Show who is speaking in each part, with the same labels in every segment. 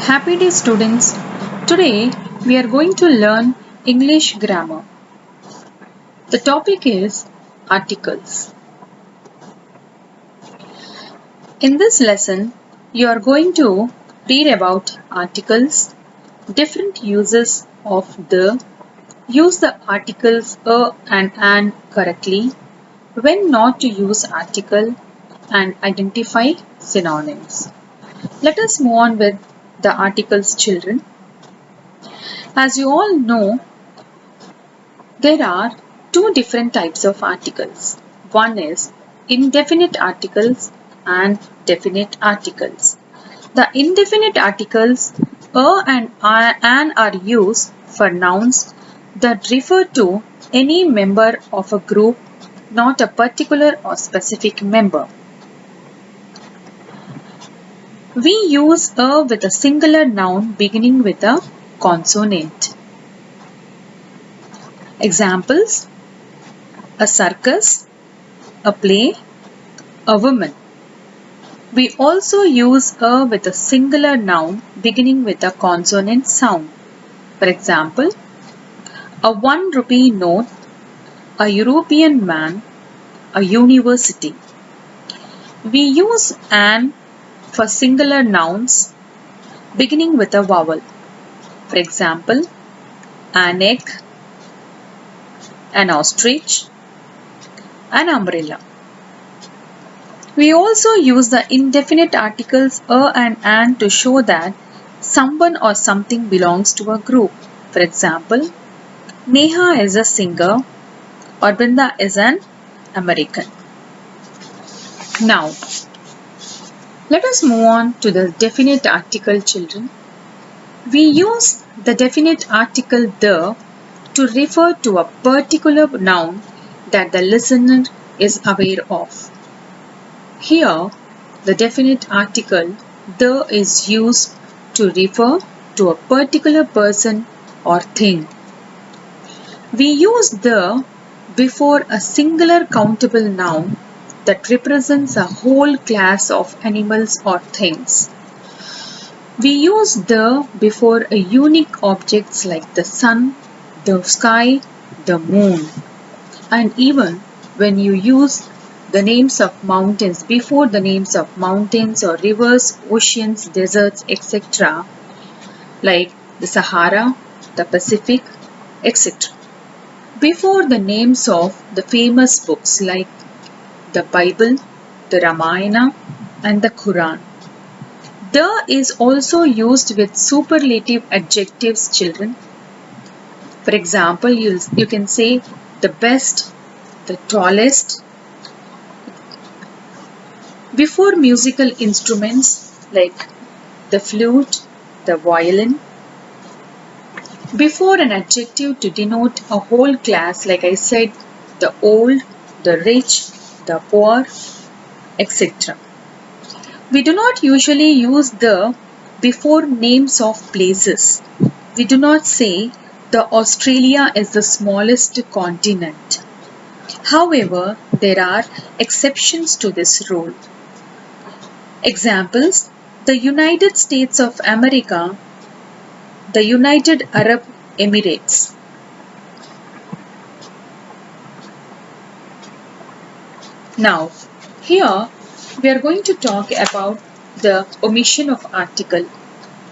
Speaker 1: Happy day students. Today we are going to learn English grammar. The topic is articles. In this lesson you are going to read about articles, different uses of the, use the articles a and an correctly, when not to use article, and identify synonyms. Let us move on with the articles, children. As you all know, there are two different types of articles. One is indefinite articles and definite articles. The indefinite articles a and an are used for nouns that refer to any member of a group, not a particular or specific member. We use a with a singular noun beginning with a consonant. Examples: a circus, a play, a woman. We also use a with a singular noun beginning with a consonant sound. For example, a 1 rupee note, a European man, a university. We use an for singular nouns beginning with a vowel. For example, an egg, an ostrich, an umbrella. We also use the indefinite articles a and an to show that someone or something belongs to a group. For example, Neha is a singer or Brinda is an American. Now, let us move on to the definite article, children. We use the definite article the to refer to a particular noun that the listener is aware of. Here, the definite article the is used to refer to a particular person or thing. We use the before a singular countable noun that represents a whole class of animals or things. We use the before a unique objects like the sun, the sky, the moon. And even when you use the names of mountains before the names of mountains or rivers, oceans, deserts, etc., like the Sahara, the Pacific, etc., before the names of the famous books like the Bible, the Ramayana, and the Quran. The is also used with superlative adjectives, children. For example, you can say the best, the tallest. Before musical instruments like the flute, the violin. Before an adjective to denote a whole class, like I said, the old, the rich, the poor, etc. We do not usually use the before names of places. We do not say the Australia is the smallest continent. However, there are exceptions to this rule. Examples: the United States of America, the United Arab Emirates. Now, here we are going to talk about the omission of article,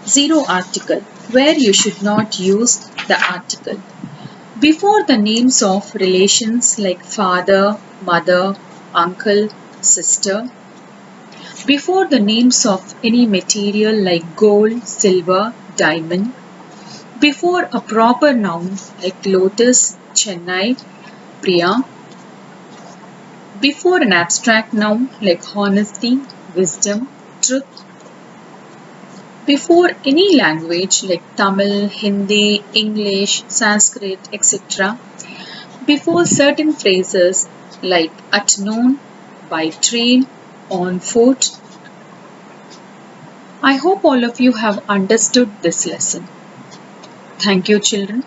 Speaker 1: zero article, where you should not use the article before the names of relations like father, mother, uncle, sister, before the names of any material like gold, silver, diamond, before a proper noun like lotus, Chennai, Priya, before an abstract noun like honesty, wisdom, truth, before any language like Tamil, Hindi, English, Sanskrit, etc., before certain phrases like at noon, by train, on foot. I hope all of you have understood this lesson. Thank you, children.